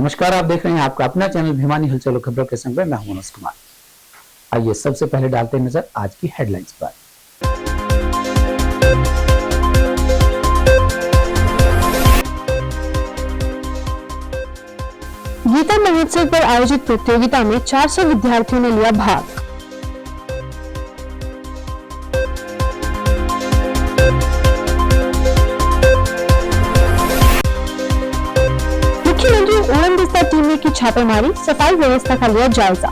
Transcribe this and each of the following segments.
नमस्कार, आप देख रहे हैं आपका अपना चैनल भिवानी हलचल खबरों के संग में मैं हूं मनोज कुमार। आइए सबसे पहले डालते हैं नजर आज की हेडलाइंस पर। गीता महोत्सव पर आयोजित प्रतियोगिता में 400 विद्यार्थियों ने लिया भाग। मुख्यमंत्री उड़नदस्ता टीम ने की छापेमारी, सफाई व्यवस्था का लिया जायजा।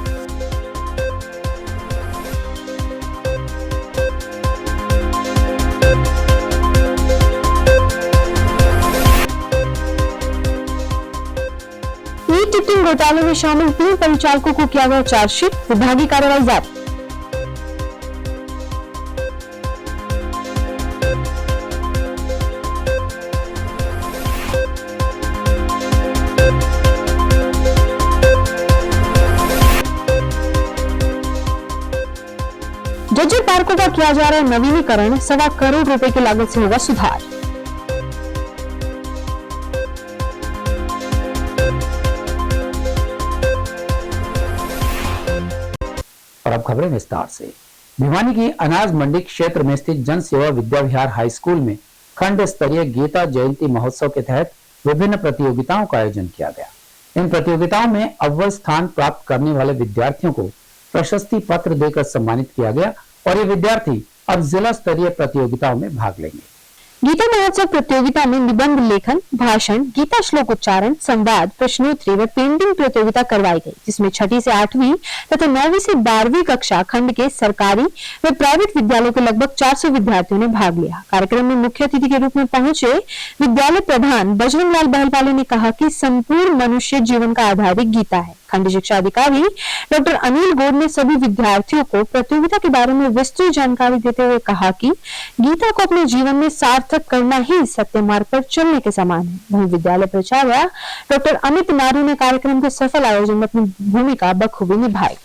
टिकटिंग घोटाले में शामिल 3 परिचालकों को किया गया चार्जशीट, विभागीय कार्रवाई जारी। जज्जर पार्कों का किया जा रहा है नवीनीकरण, 1.25 करोड़ रुपए की लागत से होगा सुधार। और अब खबरें विस्तार से। भिवानी की अनाज मंडी क्षेत्र में स्थित जन सेवा विद्या विहार हाई स्कूल में खंड स्तरीय गीता जयंती महोत्सव के तहत विभिन्न प्रतियोगिताओं का आयोजन किया गया। इन प्रतियोगिताओं में अव्वल स्थान प्राप्त करने वाले विद्यार्थियों को प्रशस्ति पत्र देकर सम्मानित किया गया और ये विद्यार्थी अब जिला स्तरीय प्रतियोगिताओं में भाग लेंगे। गीता महोत्सव प्रतियोगिता में निबंध लेखन, भाषण, गीता श्लोक उच्चारण, संवाद, प्रश्नोत्तरी व पेंटिंग प्रतियोगिता करवाई गई, जिसमें 6ठी से 8वीं तथा 9वीं से 12वीं कक्षा खंड के सरकारी व प्राइवेट विद्यालयों के लगभग 400 विद्यार्थियों ने भाग लिया। कार्यक्रम में मुख्य अतिथि के रूप में पहुंचे विद्यालय प्रधान बजरंग लाल बहलवाले ने कहा कि संपूर्ण मनुष्य जीवन का आधार ही गीता है। खंड शिक्षा अधिकारी डॉक्टर अनिल गौड़ ने सभी विद्यार्थियों को प्रतियोगिता के बारे में विस्तृत जानकारी देते हुए कहा कि गीता को अपने जीवन में सार्थक करना ही सत्य मार्ग पर चलने के समान है। वहीं विद्यालय प्राचार्य डॉक्टर अमित नारू ने कार्यक्रम के सफल आयोजन में अपनी भूमिका बखूबी निभाई।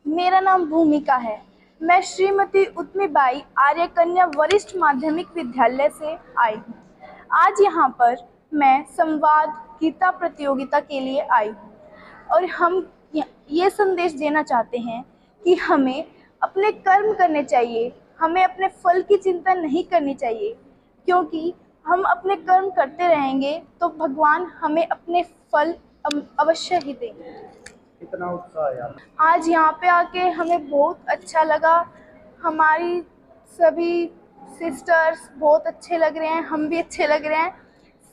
मेरा नाम भूमिका है। मैं श्रीमती उत्मीबाई आर्य कन्या वरिष्ठ माध्यमिक विद्यालय से आई हूँ। आज यहाँ पर मैं संवाद गीता प्रतियोगिता के लिए आई हूँ और हम ये संदेश देना चाहते हैं कि हमें अपने कर्म करने चाहिए, हमें अपने फल की चिंता नहीं करनी चाहिए, क्योंकि हम अपने कर्म करते रहेंगे तो भगवान हमें अपने फल अवश्य ही देंगे। कितना उत्साह है आज यहाँ पे आके हमें बहुत अच्छा लगा। हमारी सभी सिस्टर्स बहुत अच्छे लग रहे हैं, हम भी अच्छे लग रहे हैं,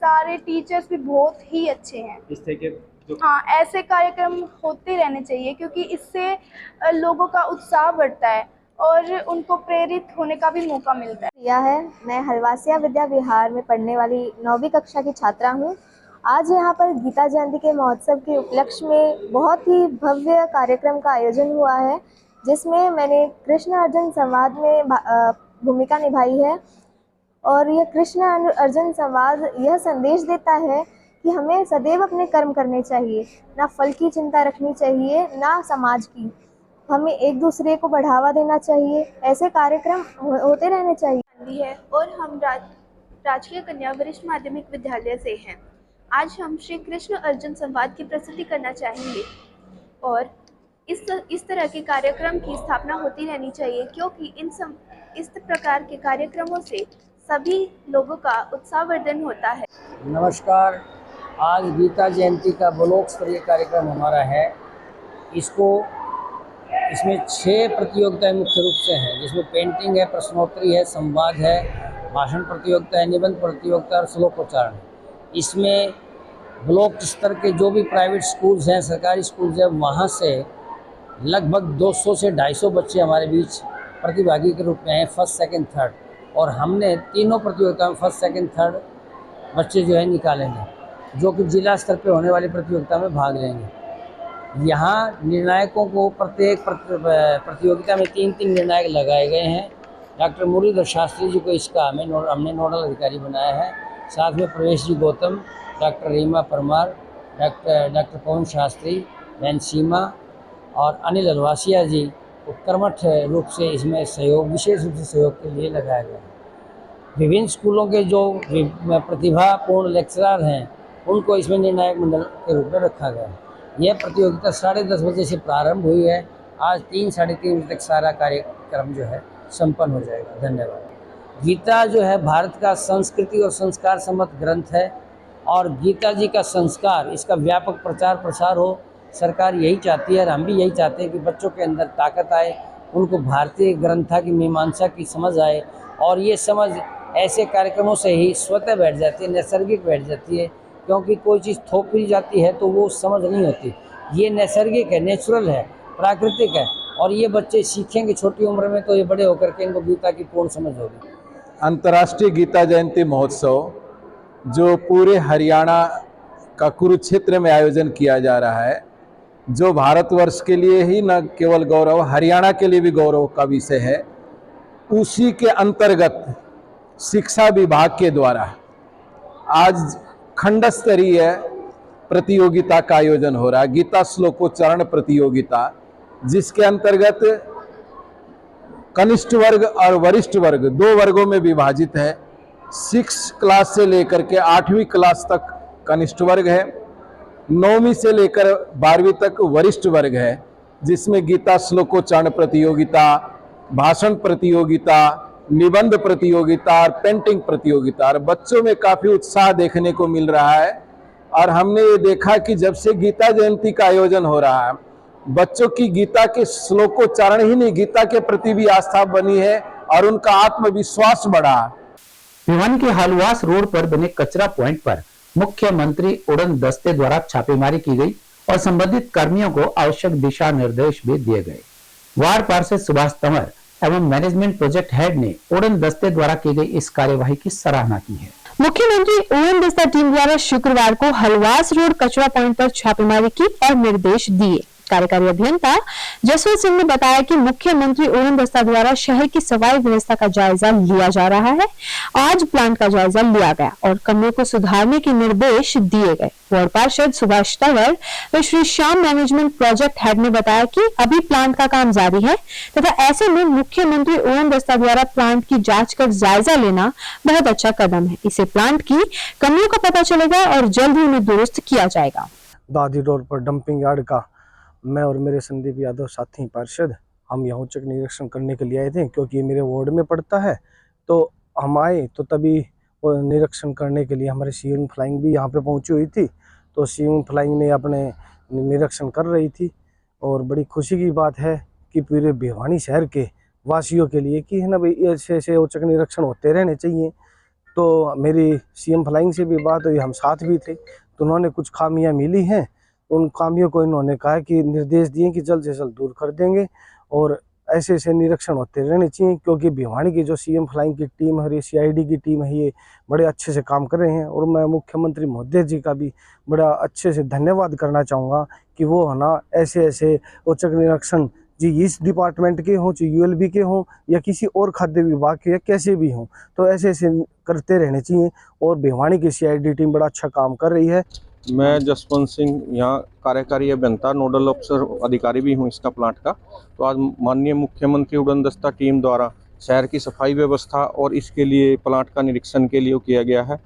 सारे टीचर्स भी बहुत ही अच्छे हैं। इस तरह के हाँ, ऐसे कार्यक्रम होते रहने चाहिए क्योंकि इससे लोगों का उत्साह बढ़ता है और उनको प्रेरित होने का भी मौका मिलता है। प्रिया है, मैं हलवासिया विद्या विहार में पढ़ने वाली 9वीं कक्षा की छात्रा हूँ। आज यहाँ पर गीता जयंती के महोत्सव के उपलक्ष्य में बहुत ही भव्य कार्यक्रम का आयोजन हुआ है, जिसमें मैंने कृष्ण अर्जुन संवाद में भूमिका निभाई है। और यह कृष्ण अर्जुन संवाद यह संदेश देता है कि हमें सदैव अपने कर्म करने चाहिए, ना फल की चिंता रखनी चाहिए, ना समाज की। हमें एक दूसरे को बढ़ावा देना चाहिए। ऐसे कार्यक्रम होते रहने चाहिए। है और हम राजकीय कन्या वरिष्ठ माध्यमिक विद्यालय से हैं। आज हम श्री कृष्ण अर्जुन संवाद की प्रस्तुति करना चाहेंगे और इस तरह के कार्यक्रम की स्थापना होती रहनी चाहिए, क्योंकि इस प्रकार के कार्यक्रमों से सभी लोगों का उत्साहवर्धन होता है। नमस्कार, आज गीता जयंती का ब्लॉक स्तरीय कार्यक्रम हमारा है। इसमें 6 प्रतियोगिताएं मुख्य रूप से हैं, जिसमें पेंटिंग है, प्रश्नोत्तरी है, संवाद है, भाषण प्रतियोगिता है, निबंध प्रतियोगिता और श्लोकोच्चारण है। इसमें ब्लॉक स्तर के जो भी प्राइवेट स्कूल्स हैं, सरकारी स्कूल्स हैं, वहाँ से लगभग 200 से 250 बच्चे हमारे बीच प्रतिभागी के रूप में हैं, फर्स्ट, सेकंड, थर्ड। और हमने तीनों प्रतियोगिताओं में फर्स्ट, सेकंड, थर्ड बच्चे जो है निकालेंगे, जो कि जिला स्तर पे होने वाली प्रतियोगिता में भाग लेंगे। यहाँ निर्णायकों को प्रत्येक प्रतियोगिता में 3-3 निर्णायक लगाए गए हैं। डॉक्टर मुरलीधर शास्त्री जी को इसका हमने नोडल अधिकारी बनाया है। साथ में प्रवेश जी गौतम, डॉक्टर रीमा परमार, डॉक्टर पवन शास्त्री, बहन सीमा और अनिल अलवासिया जी को कर्मठ रूप से इसमें विशेष रूप से सहयोग के लिए लगाया गया है। विभिन्न स्कूलों के जो प्रतिभापूर्ण लेक्चरर हैं उनको इसमें निर्णायक मंडल के रूप में रखा गया है। यह प्रतियोगिता 10:30 बजे से प्रारंभ हुई है। आज 3 साढ़े 3 बजे तक सारा कार्यक्रम जो है संपन्न हो जाएगा। धन्यवाद। गीता जो है भारत का संस्कृति और संस्कार सम्मत ग्रंथ है और गीता जी का संस्कार, इसका व्यापक प्रचार प्रसार हो, सरकार यही चाहती है और हम भी यही चाहते हैं कि बच्चों के अंदर ताकत आए, उनको भारतीय ग्रंथा की मीमांसा की समझ आए और ये समझ ऐसे कार्यक्रमों से ही स्वतः बैठ जाती है, नैसर्गिक बैठ जाती है। क्योंकि कोई चीज़ थोप दी जाती है तो वो समझ नहीं होती। ये नैसर्गिक है, नेचुरल है, प्राकृतिक है और ये बच्चे सीखेंगे छोटी उम्र में तो ये बड़े होकर के इनको गीता की पूर्ण समझ होगी। अंतर्राष्ट्रीय गीता जयंती महोत्सव जो पूरे हरियाणा का कुरुक्षेत्र में आयोजन किया जा रहा है, जो भारतवर्ष के लिए ही न केवल गौरव, हरियाणा के लिए भी गौरव का विषय है, उसी के अंतर्गत शिक्षा विभाग के द्वारा आज खंड स्तरीय प्रतियोगिता का आयोजन हो रहा है, गीता श्लोकोच्चारण प्रतियोगिता, जिसके अंतर्गत कनिष्ठ वर्ग और वरिष्ठ वर्ग 2 वर्गों में विभाजित है। 6 क्लास से लेकर के 8वीं क्लास तक कनिष्ठ वर्ग है, 9वीं से लेकर 12वीं तक वरिष्ठ वर्ग है, जिसमें गीता श्लोकोच्चारण प्रतियोगिता, भाषण प्रतियोगिता, निबंध प्रतियोगिता और पेंटिंग प्रतियोगिता। और बच्चों में काफी उत्साह देखने को मिल रहा है और हमने ये देखा कि जब से गीता जयंती का आयोजन हो रहा है, बच्चों की गीता के श्लोकोच्चारण ही नहीं, गीता के प्रति भी आस्था बनी है और उनका आत्मविश्वास बढ़ा। भिवानी के हालुआस रोड पर बने कचरा पॉइंट पर मुख्यमंत्री उड़न दस्ते द्वारा छापेमारी की गई और संबंधित कर्मियों को आवश्यक दिशा निर्देश भी दिए गए। वार्ड पार्षद सुभाष तंवर एवं मैनेजमेंट प्रोजेक्ट हेड ने उड़न दस्ते द्वारा की गई इस कार्यवाही की सराहना की है। मुख्यमंत्री उड़न दस्ता टीम द्वारा शुक्रवार को हलवास रोड कचरा पॉइंट पर छापेमारी की और निर्देश दिए। कार्यकारी अभियंता जसवंत सिंह ने बताया कि मुख्यमंत्री उड़न दस्ता द्वारा शहर की सफाई व्यवस्था का जायजा लिया जा रहा है। आज प्लांट का जायजा लिया गया और कमियों को सुधारने के निर्देश दिए गए। वार्ड पार्षद सुभाष तंवर व Shri Shyam management project head ने बताया कि अभी प्लांट का काम जारी है तथा ऐसे में मुख्यमंत्री उड़न दस्ता द्वारा प्लांट की जांच कर जायजा लेना बहुत अच्छा कदम है। इससे प्लांट की कमियों का पता चलेगा और जल्द ही उन्हें दुरुस्त किया जाएगा। दादी रोड पर डंपिंग यार्ड का मैं और मेरे संदीप यादव साथी पार्षद हम यहाँ उच्च निरीक्षण करने के लिए आए थे, क्योंकि ये मेरे वार्ड में पड़ता है। तो हम आए तो तभी वो निरीक्षण करने के लिए हमारे सीएम फ्लाइंग भी यहाँ पे पहुँची हुई थी। तो सीएम फ्लाइंग ने अपने निरीक्षण कर रही थी और बड़ी खुशी की बात है कि पूरे भिवानी शहर के वासियों के लिए कि है ना भाई, ऐसे ऐसे उच्च निरीक्षण होते रहने चाहिए। तो मेरी सीएम फ्लाइंग से भी बात हुई, हम साथ भी थे, तो उन्होंने कुछ खामियाँ मिली हैं, उन खामियों को इन्होंने कहा कि निर्देश दिए कि जल्द से जल्द दूर कर देंगे और ऐसे ऐसे निरीक्षण होते रहने चाहिए। क्योंकि भिवानी की जो सीएम फ्लाइंग की टीम है, सीआईडी की टीम है, ये बड़े अच्छे से काम कर रहे हैं और मैं मुख्यमंत्री महोदय जी का भी बड़ा अच्छे से धन्यवाद करना चाहूँगा कि वो है ना ऐसे ऐसे उच्च निरीक्षण जी इस डिपार्टमेंट के हों, चाहे यूएलबी के हों या किसी और खाद्य विभाग के या कैसे भी हों, तो ऐसे ऐसे करते रहने चाहिए और भिवानी की सीआईडी टीम बड़ा अच्छा काम कर रही है। मैं जसवंत सिंह यहाँ कार्यकारी अभियंता नोडल अफसर अधिकारी भी हूँ इसका प्लांट का। तो आज माननीय मुख्यमंत्री उड़न दस्ता टीम द्वारा शहर की सफाई व्यवस्था और इसके लिए प्लांट का निरीक्षण के लिए किया गया है,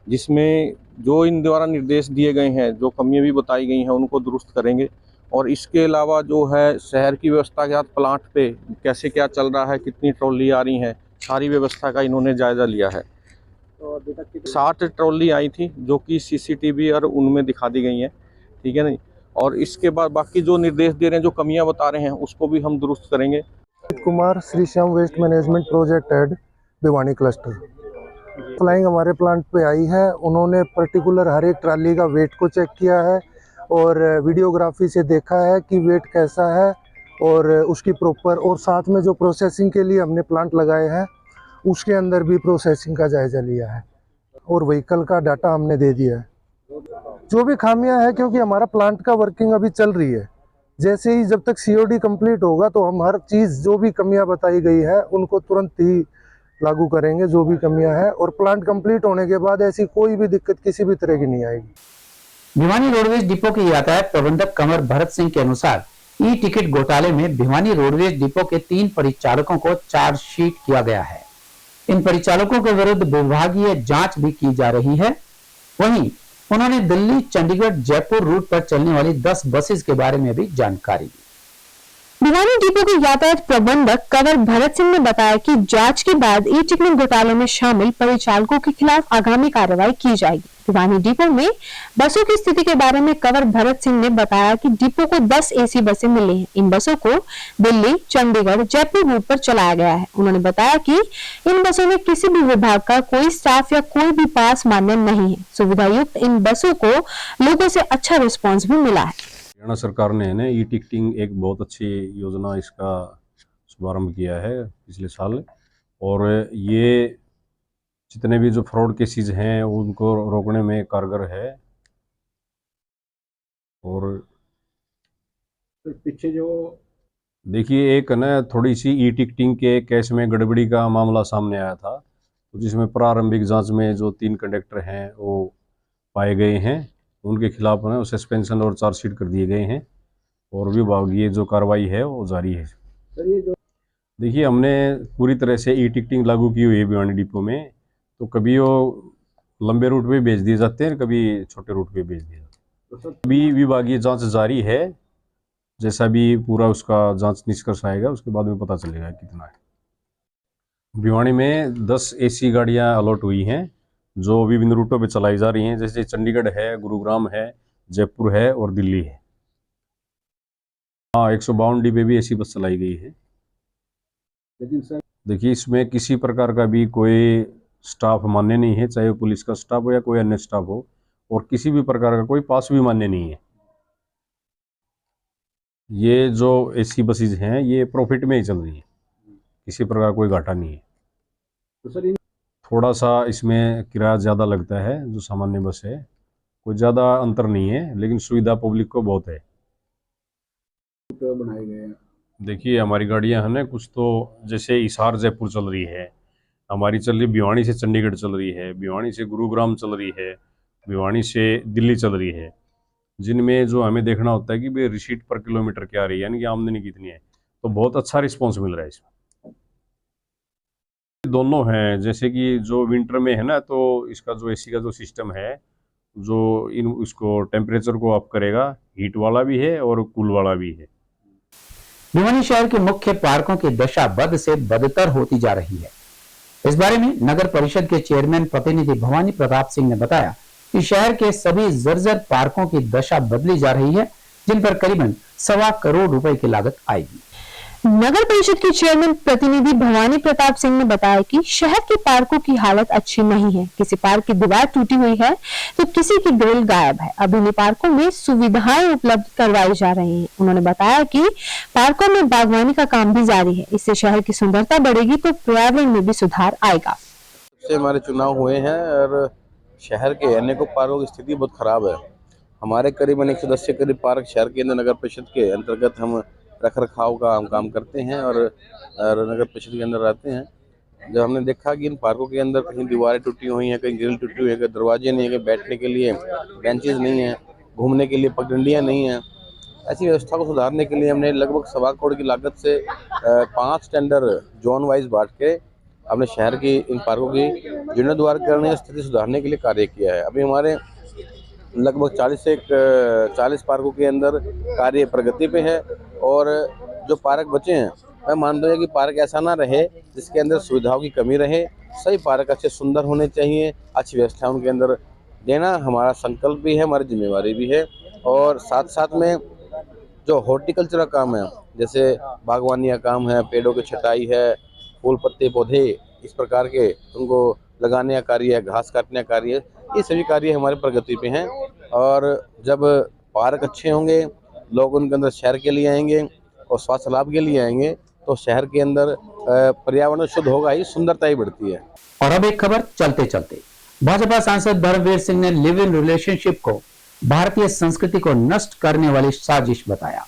जिसमें जो इन द्वारा निर्देश दिए गए हैं, जो कमियाँ भी बताई गई हैं उनको दुरुस्त करेंगे। और इसके अलावा जो है शहर की व्यवस्था के साथ प्लांट पे कैसे क्या चल रहा है, कितनी ट्रॉली आ रही हैं, सारी व्यवस्था का इन्होंने जायज़ा लिया है। तो अभी तक 60 ट्रॉली आई थी जो कि सीसीटीवी और उनमें दिखा दी गई हैं, ठीक है नहीं। और इसके बाद बाकी जो निर्देश दे रहे हैं, जो कमियां बता रहे हैं, उसको भी हम दुरुस्त करेंगे। Kumar, Shri Shyam waste management project head Bhiwani cluster. Flying हमारे प्लांट पे आई है, उन्होंने पर्टिकुलर हर एक ट्राली का वेट को चेक किया है और वीडियोग्राफी से देखा है कि वेट कैसा है और उसकी प्रॉपर, और साथ में जो प्रोसेसिंग के लिए हमने प्लांट लगाए हैं उसके अंदर भी प्रोसेसिंग का जायजा लिया है और व्हीकल का डाटा हमने दे दिया है। जो भी खामियां हैं, क्योंकि हमारा प्लांट का वर्किंग अभी चल रही है, जैसे ही जब तक सीओडी कंप्लीट होगा तो हम हर चीज़ जो भी कमियां बताई गई है उनको तुरंत ही लागू करेंगे, जो भी कमियां हैं, और प्लांट कंप्लीट होने के बाद ऐसी कोई भी दिक्कत किसी भी तरह की नहीं आएगी। भिवानी रोडवेज डिपो के यातायात प्रबंधक कंवर भरत सिंह के अनुसार ई टिकट घोटाले में भिवानी रोडवेज डिपो के 3 परिचालकों को चार्जशीट किया गया है। इन परिचालकों के विरुद्ध विभागीय जांच भी की जा रही है। वहीं उन्होंने दिल्ली, चंडीगढ़, जयपुर रूट पर चलने वाली 10 बसेस के बारे में भी जानकारी दी। भिवानी डिपो के यातायात प्रबंधक कंवर भरत सिंह ने बताया कि जांच के बाद ई टिकट घोटाले में शामिल परिचालकों के खिलाफ आगामी कार्रवाई की जाएगी। भिवानी डिपो में बसों की स्थिति के बारे में कंवर भरत सिंह ने बताया कि डिपो को 10 एसी बसें मिली हैं। इन बसों को दिल्ली, चंडीगढ़, जयपुर रूट पर चलाया गया है। उन्होंने बताया कि इन बसों में किसी भी विभाग का कोई स्टाफ या कोई भी पास मान्य नहीं है। सुविधा युक्त इन बसों को लोगों से अच्छा रिस्पॉन्स भी मिला है। हरियाणा सरकार ने ना ई टिकटिंग एक बहुत अच्छी योजना इसका शुभारंभ किया है पिछले साल, और ये जितने भी जो फ्रॉड केसेस हैं उनको रोकने में कारगर है। और पीछे जो देखिए एक ना थोड़ी सी ई टिकटिंग के केस में गड़बड़ी का मामला सामने आया था, तो जिसमें प्रारंभिक जांच में जो 3 कंडक्टर हैं वो पाए गए हैं, उनके खिलाफ ना सस्पेंशन और चार्जशीट कर दिए गए हैं, और विभागीय जो कार्रवाई है वो जारी है। देखिए हमने पूरी तरह से ई टिकटिंग लागू की हुई है भिवानी डिपो में, तो कभी वो लंबे रूट पे भेज दिए जाते हैं, कभी छोटे रूट पे भेज दिए जाते हैं। अभी विभागीय जांच जारी है, जैसा भी पूरा उसका जांच निष्कर्ष आएगा उसके बाद में पता चलेगा कितना है। भिवानी में 10 एसी गाड़ियां अलॉट हुई हैं जो विभिन्न रूटों पे चलाई जा रही हैं, जैसे चंडीगढ़ है, गुरुग्राम है, जयपुर है और दिल्ली है। हाँ, 152 डिब्बे भी ऐसी बस चलाई गई है। लेकिन सर देखिए इसमें किसी प्रकार का भी कोई स्टाफ मान्य नहीं है, चाहे वो पुलिस का स्टाफ हो या कोई अन्य स्टाफ हो, और किसी भी प्रकार का कोई पास भी मान्य नहीं है। ये जो एसी बसेज हैं ये प्रॉफिट में ही चल रही है, किसी प्रकार कोई घाटा नहीं है। तो सर थोड़ा सा इसमें किराया ज़्यादा लगता है जो सामान्य बस है, कोई ज़्यादा अंतर नहीं है, लेकिन सुविधा पब्लिक को बहुत है। बनाए गए हैं देखिए हमारी गाड़ियां हैं ना, कुछ तो जैसे हिसार जयपुर चल रही है, हमारी चल रही भिवानी से चंडीगढ़ चल रही है, भिवानी से गुरुग्राम चल रही है, भिवानी से दिल्ली चल रही है, जिनमें जो हमें देखना होता है कि भाई रिसीट पर किलोमीटर क्या आ रही है, यानी कि आमदनी कितनी है, तो बहुत अच्छा रिस्पॉन्स मिल रहा है इसमें। दोनों हैं, जैसे कि जो विंटर में है ना, तो इसका जो एसी का जो सिस्टम है जो इसको टेम्परेचर को अप करेगा, हीट वाला भी है और कूल वाला भी है। भिवानी शहर के मुख्य पार्कों की दशा बद से बदतर होती जा रही है। इस बारे में नगर परिषद के चेयरमैन प्रतिनिधि भवानी प्रताप सिंह ने बताया कि शहर के सभी जर्जर पार्कों की दशा बदली जा रही है, जिन पर करीबन 1.25 करोड़ रुपए की लागत आएगी। नगर परिषद के चेयरमैन प्रतिनिधि भवानी प्रताप सिंह ने बताया कि शहर के पार्कों की हालत अच्छी नहीं है। किसी पार्क की दीवार टूटी हुई है तो किसी की ग्रिल गायब है। अब इन पार्कों में सुविधाएं उपलब्ध करवाई जा रही हैं। उन्होंने बताया कि पार्कों में बागवानी का काम भी जारी है। इससे शहर की सुंदरता बढ़ेगी तो पर्यावरण में भी सुधार आएगा। से हमारे चुनाव हुए हैं और शहर के अनेकों पार्कों की स्थिति बहुत खराब है। हमारे करीबन 110 के करीब पार्क शहर के अंदर नगर परिषद के अंतर्गत हम रख रखाव का हम काम करते हैं और नगर परिषद के अंदर रहते हैं। जब हमने देखा कि इन पार्कों के अंदर कहीं दीवारें टूटी हुई हैं, कहीं ग्रिल टूटी हुई है, कहीं दरवाजे नहीं है, कहीं बैठने के लिए बेंचेस नहीं हैं, घूमने के लिए पगडंडियाँ नहीं हैं, ऐसी व्यवस्था को सुधारने के लिए हमने लगभग 1.25 करोड़ की लागत से 5 टेंडर जोन वाइज बांट के अपने शहर की इन पार्कों की जीर्णोद्धार करने, स्थिति सुधारने के लिए कार्य किया है। अभी हमारे लगभग 40 पार्कों के अंदर कार्य प्रगति पे है और जो पार्क बचे हैं मैं मानता हूँ कि पार्क ऐसा ना रहे जिसके अंदर सुविधाओं की कमी रहे। सही पार्क अच्छे सुंदर होने चाहिए, अच्छी व्यवस्था उनके अंदर देना हमारा संकल्प भी है, हमारी जिम्मेवारी भी है। और साथ साथ में जो हॉर्टिकल्चर का काम है, जैसे बागवानी का काम है, पेड़ों की छटाई है, फूल पत्ते पौधे इस प्रकार के उनको लगाने का कार्य है, घास काटने का कार्य है, ये सभी कार्य हमारे प्रगति पे हैं। और जब पार्क अच्छे होंगे, लोग उनके अंदर शहर के लिए आएंगे और स्वास्थ्य लाभ के लिए आएंगे, तो शहर के अंदर पर्यावरण शुद्ध होगा ही, सुंदरता ही बढ़ती है। और अब एक खबर चलते चलते, भाजपा सांसद धर्मवीर सिंह ने लिव इन रिलेशनशिप को भारतीय संस्कृति को नष्ट करने वाली साजिश बताया।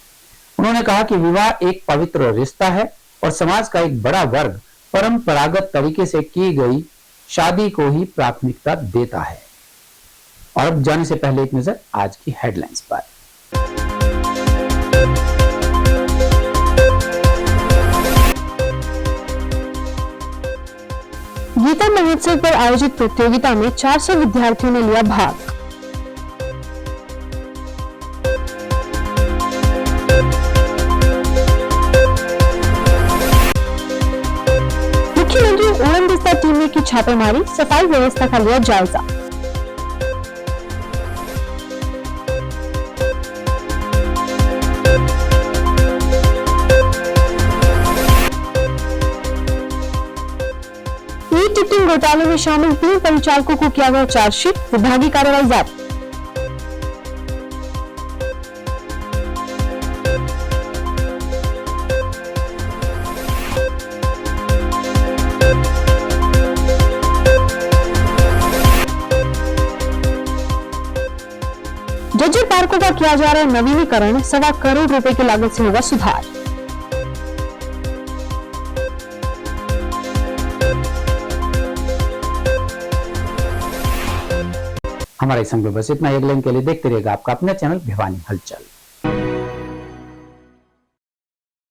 उन्होंने कहा कि विवाह एक पवित्र रिश्ता है और समाज का एक बड़ा वर्ग परंपरागत तरीके से की गई शादी को ही प्राथमिकता देता है। और अब जाने से पहले एक नजर आज की हेडलाइंस पर। गीता महोत्सव पर आयोजित प्रतियोगिता में 400 विद्यार्थियों ने लिया भाग। में की छापेमारी, सफाई व्यवस्था का लिया जायजा। ई टिकटिंग घोटाले में शामिल 3 परिचालकों को किया गया चार्जशीट, विभागीय कार्रवाई जारी। जज्जर पार्कों का किया जा रहा है नवीनीकरण, 1.25 करोड़ रुपए की लागत से होगा सुधार। हमारे संग में बस इतना। अगले के लिए देखते रहिएगा आपका अपना चैनल भिवानी हलचल।